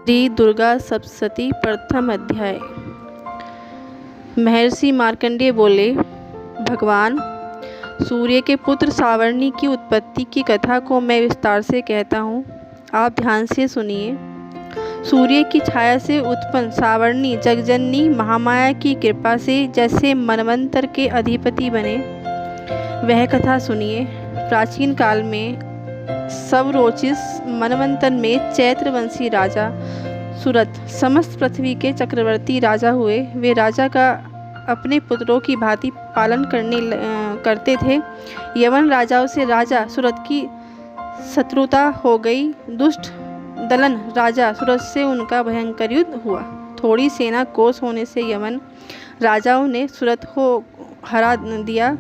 श्री दुर्गा सप्तशती प्रथम अध्याय। महर्षि मार्कंडेय बोले, भगवान, सूर्य के पुत्र सावर्णी की उत्पत्ति की कथा को मैं विस्तार से कहता हूँ, आप ध्यान से सुनिए। सूर्य की छाया से उत्पन्न सावर्णी जगजननी महामाया की कृपा से जैसे मनवंतर के अधिपति बने, वह कथा सुनिए। प्राचीन काल में सवरोचिस मनवंतर में चैत्रवंशी राजा सुरथ समस्त पृथ्वी के चक्रवर्ती राजा हुए। वे राजा का अपने पुत्रों की भांति पालन करते थे। यवन राजाओं से राजा सुरथ की शत्रुता हो गई। दुष्ट दलन राजा सुरथ से उनका भयंकर युद्ध हुआ। थोड़ी सेना कोस होने से यवन राजाओं ने सुरथ को हरा दिया।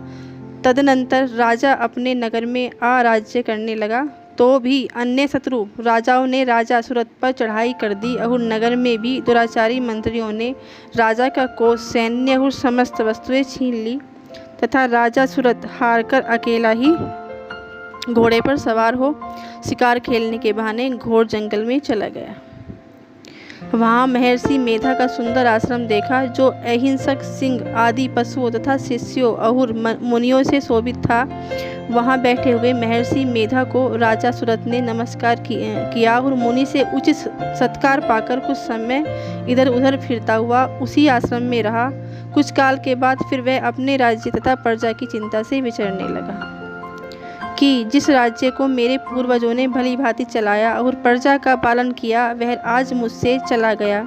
तदनंतर राजा अपने नगर में राज्य करने लगा, तो भी अन्य शत्रु राजाओं ने राजा सुरथ पर चढ़ाई कर दी और नगर में भी दुराचारी मंत्रियों ने राजा का कोष, सैन्य और समस्त वस्तुएं छीन ली तथा राजा सुरथ हारकर अकेला ही घोड़े पर सवार हो शिकार खेलने के बहाने घोर जंगल में चला गया। वहाँ महर्षि मेधा का सुंदर आश्रम देखा, जो अहिंसक सिंह आदि पशुओं तथा शिष्यों और मुनियों से शोभित था। वहाँ बैठे हुए महर्षि मेधा को राजा सुरथ ने नमस्कार किया और मुनि से उचित सत्कार पाकर कुछ समय इधर उधर फिरता हुआ उसी आश्रम में रहा। कुछ काल के बाद फिर वह अपने राज्य तथा प्रजा की चिंता से विचरने लगा कि जिस राज्य को मेरे पूर्वजों ने भली भांति चलाया और प्रजा का पालन किया, वह आज मुझसे चला गया।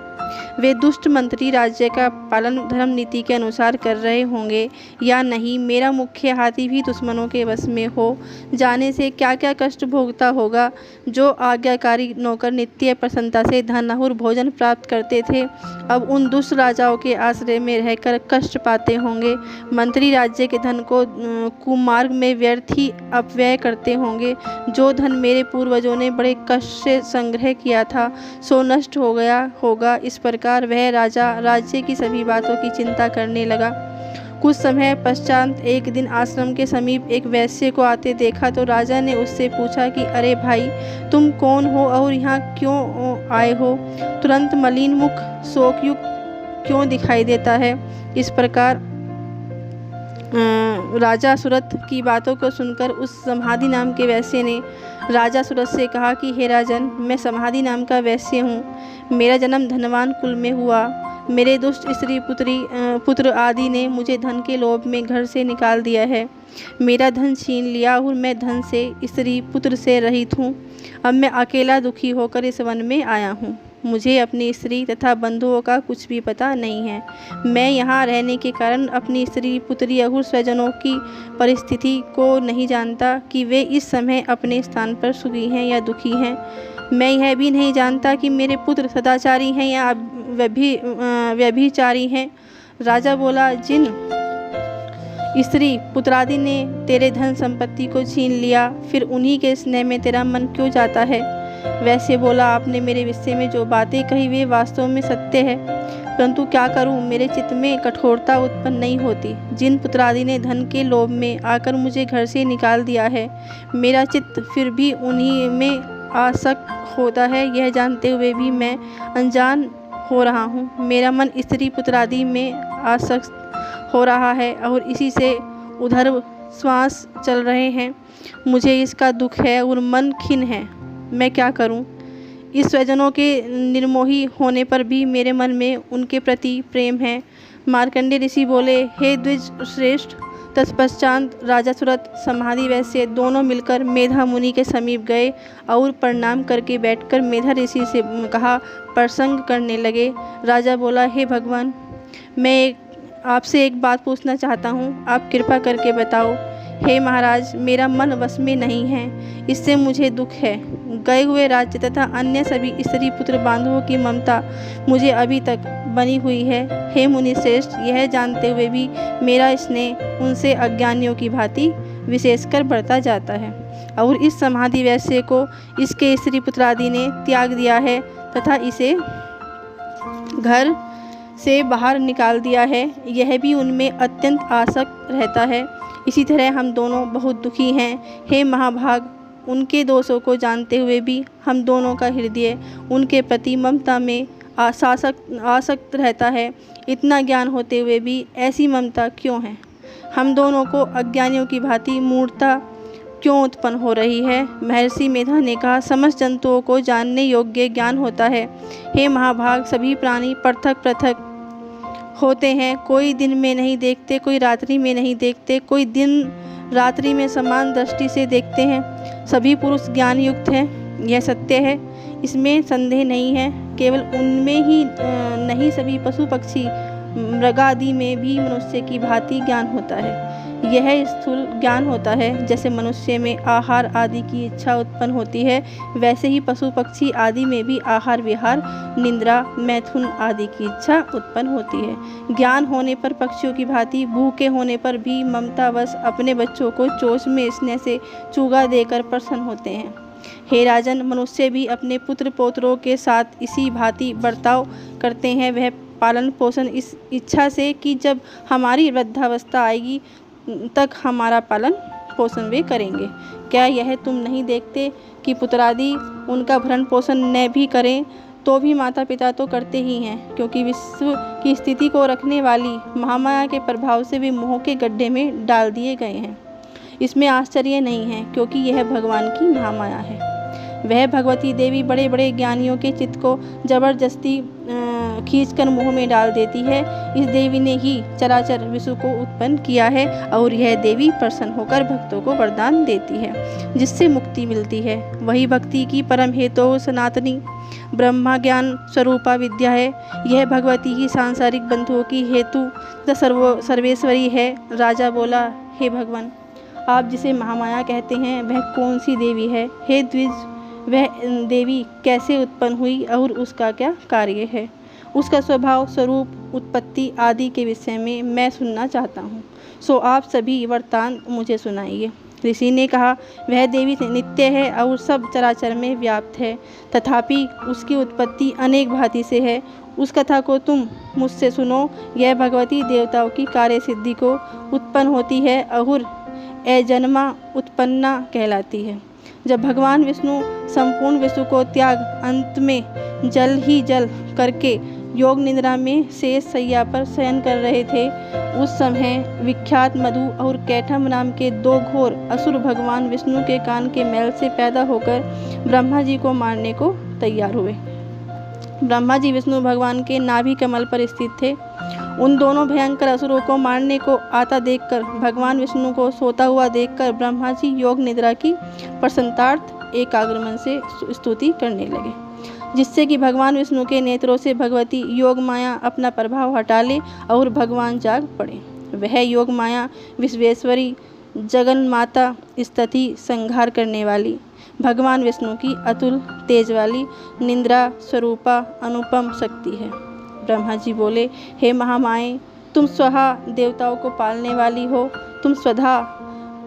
वे दुष्ट मंत्री राज्य का पालन धर्म नीति के अनुसार कर रहे होंगे या नहीं, मेरा मुख्य हाथी भी दुश्मनों के वश में हो जाने से क्या क्या कष्ट भोगता होगा। जो आज्ञाकारी नौकर नित्य प्रसन्नता से धन और भोजन प्राप्त करते थे, अब उन दुष्ट राजाओं के आश्रय में रहकर कष्ट पाते होंगे। मंत्री राज्य के धन को कुमार्ग में व्यर्थ ही अपव्यय करते होंगे। जो धन मेरे पूर्वजों ने बड़े कष्ट से संग्रह किया था, सो नष्ट हो गया होगा। इस प्रकार वह राजा राज्य की सभी बातों की चिंता करने लगा। कुछ समय पश्चात एक दिन आश्रम के समीप एक वैश्य को आते देखा, तो राजा ने उससे पूछा कि अरे भाई, तुम कौन हो और यहाँ क्यों आए हो? तुरंत मलिन मुख शोकयुक्त क्यों दिखाई देता है? इस प्रकार राजा सुरथ की बातों को सुनकर उस समाधि नाम के वैश्य ने राजा सुरथ से कहा कि हे राजन, मैं समाधि नाम का वैश्य हूँ। मेरा जन्म धनवान कुल में हुआ। मेरे दुष्ट स्त्री पुत्र आदि ने मुझे धन के लोभ में घर से निकाल दिया है। मेरा धन छीन लिया और मैं धन से, स्त्री पुत्र से रहित हूँ। अब मैं अकेला दुखी होकर इस वन में आया हूँ। मुझे अपनी स्त्री तथा बंधुओं का कुछ भी पता नहीं है। मैं यहाँ रहने के कारण अपनी स्त्री पुत्री और स्वजनों की परिस्थिति को नहीं जानता कि वे इस समय अपने स्थान पर सुखी हैं या दुखी हैं। मैं यह भी नहीं जानता कि मेरे पुत्र सदाचारी हैं या व्यभिचारी हैं। राजा बोला, जिन स्त्री पुत्रादि ने तेरे धन संपत्ति को छीन लिया, फिर उन्हीं के स्नेह में तेरा मन क्यों जाता है? वैसे बोला, आपने मेरे विषय में जो बातें कही वे वास्तव में सत्य है, परंतु क्या करूं, मेरे चित्त में कठोरता उत्पन्न नहीं होती। जिन पुत्रादि ने धन के लोभ में आकर मुझे घर से निकाल दिया है, मेरा चित्त फिर भी उन्हीं में आसक्त होता है। यह जानते हुए भी मैं अनजान हो रहा हूँ। मेरा मन स्त्री पुत्रादि में आसक्त हो रहा है और इसी से उधर श्वास चल रहे हैं। मुझे इसका दुख है और मन खिन्न है। मैं क्या करूं? इस स्वजनों के निर्मोही होने पर भी मेरे मन में उनके प्रति प्रेम है। मार्कंडेय ऋषि बोले, हे द्विज श्रेष्ठ। तत्पश्चात राजा सुरथ समाधि वैश्य दोनों मिलकर मेधा मुनि के समीप गए और प्रणाम करके बैठकर मेधा ऋषि से कहा प्रसंग करने लगे। राजा बोला, हे भगवान, मैं आपसे एक बात पूछना चाहता हूँ, आप कृपा करके बताओ। हे महाराज, मेरा मन वश में नहीं है, इससे मुझे दुख है। गए हुए राज्य तथा अन्य सभी स्त्री पुत्र बांधवों की ममता मुझे अभी तक बनी हुई है। हे मुनि श्रेष्ठ, यह जानते हुए भी मेरा स्नेह उनसे अज्ञानियों की भांति विशेषकर बढ़ता जाता है और इस समाधि वैश्य को इसके स्त्री पुत्रादि ने त्याग दिया है तथा इसे घर से बाहर निकाल दिया है। यह भी उनमें अत्यंत आसक्त रहता है। इसी तरह हम दोनों बहुत दुखी हैं। हे महाभाग, उनके दोषों को जानते हुए भी हम दोनों का हृदय उनके प्रति ममता में आसक्त रहता है। इतना ज्ञान होते हुए भी ऐसी ममता क्यों है? हम दोनों को अज्ञानियों की भांति मूढ़ता क्यों उत्पन्न हो रही है? महर्षि मेधा ने कहा, समस्त जंतुओं को जानने योग्य ज्ञान होता है। हे महाभाग, सभी प्राणी पृथक पृथक होते हैं। कोई दिन में नहीं देखते, कोई रात्रि में नहीं देखते, कोई दिन रात्रि में समान दृष्टि से देखते हैं। सभी पुरुष ज्ञान युक्त हैं, यह सत्य है, इसमें संदेह नहीं है। केवल उनमें ही नहीं, सभी पशु पक्षी मृगादि में भी मनुष्य की भांति ज्ञान होता है। यह स्थूल ज्ञान होता है। जैसे मनुष्य में आहार आदि की इच्छा उत्पन्न होती है, वैसे ही पशु पक्षी आदि में भी आहार विहार, निद्रा, मैथुन आदि की इच्छा उत्पन्न होती है। ज्ञान होने पर पक्षियों की भांति, भूखे होने पर भी ममतावश अपने बच्चों को चोंच में स्नेह से चूगा देकर प्रसन्न होते हैं। हे राजन, मनुष्य भी अपने पुत्र पौत्रों के साथ इसी भांति बर्ताव करते हैं। वह पालन पोषण इस इच्छा से कि जब हमारी वृद्धावस्था आएगी तक हमारा पालन पोषण वे करेंगे। क्या यह तुम नहीं देखते कि पुत्रादि उनका भरण पोषण न भी करें तो भी माता पिता तो करते ही हैं, क्योंकि विश्व की स्थिति को रखने वाली महामाया के प्रभाव से वे मोह के गड्ढे में डाल दिए गए हैं। इसमें आश्चर्य नहीं है, क्योंकि यह भगवान की महामाया है। वह भगवती देवी बड़े बड़े ज्ञानियों के चित्त को जबरदस्ती खींचकर मुँह में डाल देती है। इस देवी ने ही चराचर विश्व को उत्पन्न किया है और यह देवी प्रसन्न होकर भक्तों को वरदान देती है, जिससे मुक्ति मिलती है। वही भक्ति की परम हेतु सनातनी ब्रह्मा ज्ञान स्वरूपा विद्या है। यह भगवती ही सांसारिक बंधुओं की हेतु सर्वेश्वरी है। राजा बोला, हे भगवान, आप जिसे महामाया कहते हैं वह कौन सी देवी है? हे द्विज, वह देवी कैसे उत्पन्न हुई और उसका क्या कार्य है? उसका स्वभाव, स्वरूप, उत्पत्ति आदि के विषय में मैं सुनना चाहता हूँ। सो आप सभी वृत्तांत मुझे सुनाइए। ऋषि ने कहा, वह देवी नित्य है और सब चराचर में व्याप्त है, तथापि उसकी उत्पत्ति अनेक भांति से है। उस कथा को तुम मुझसे सुनो। यह भगवती देवताओं की कार्य सिद्धि को उत्पन्न होती है और अजन्मा उत्पन्ना कहलाती है। जब भगवान विष्णु संपूर्ण विश्व को त्याग अंत में जल ही जल करके योग निद्रा में शेष शैया पर शयन कर रहे थे, उस समय विख्यात मधु और कैठम नाम के दो घोर असुर भगवान विष्णु के कान के मैल से पैदा होकर ब्रह्मा जी को मारने को तैयार हुए। ब्रह्मा जी विष्णु भगवान के नाभि कमल पर स्थित थे। उन दोनों भयंकर असुरों को मारने को आता देखकर, भगवान विष्णु को सोता हुआ देखकर ब्रह्मा जी योग निद्रा की प्रसन्नतार्थ एकाग्र मन से स्तुति करने लगे, जिससे कि भगवान विष्णु के नेत्रों से भगवती योग माया अपना प्रभाव हटा ले और भगवान जाग पड़े। वह योग माया विश्वेश्वरी, जगन माता, स्तुति संहार करने वाली, भगवान विष्णु की अतुल तेज वाली, निद्रा स्वरूपा अनुपम शक्ति है। ब्रह्मा जी बोले, हे महामाए, तुम स्वहा देवताओं को पालने वाली हो, तुम स्वधा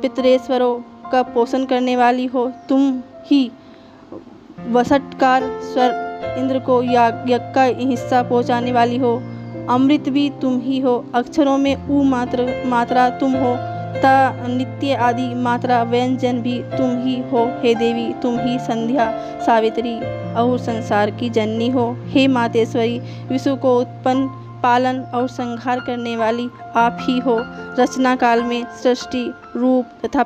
पितरेश्वरों का पोषण करने वाली हो, तुम ही वसटकार स्वर इंद्र को यज्ञ का हिस्सा पहुँचाने वाली हो, अमृत भी तुम ही हो, अक्षरों में ऊ मात्रा तुम हो, ता नित्य आदि मात्रा व्यंजन भी तुम ही हो। हे देवी, तुम ही संध्या सावित्री और संसार की जननी हो। हे मातेश्वरी, विश्व को उत्पन्न, पालन और संहार करने वाली आप ही हो। रचना काल में सृष्टि, रूप तथा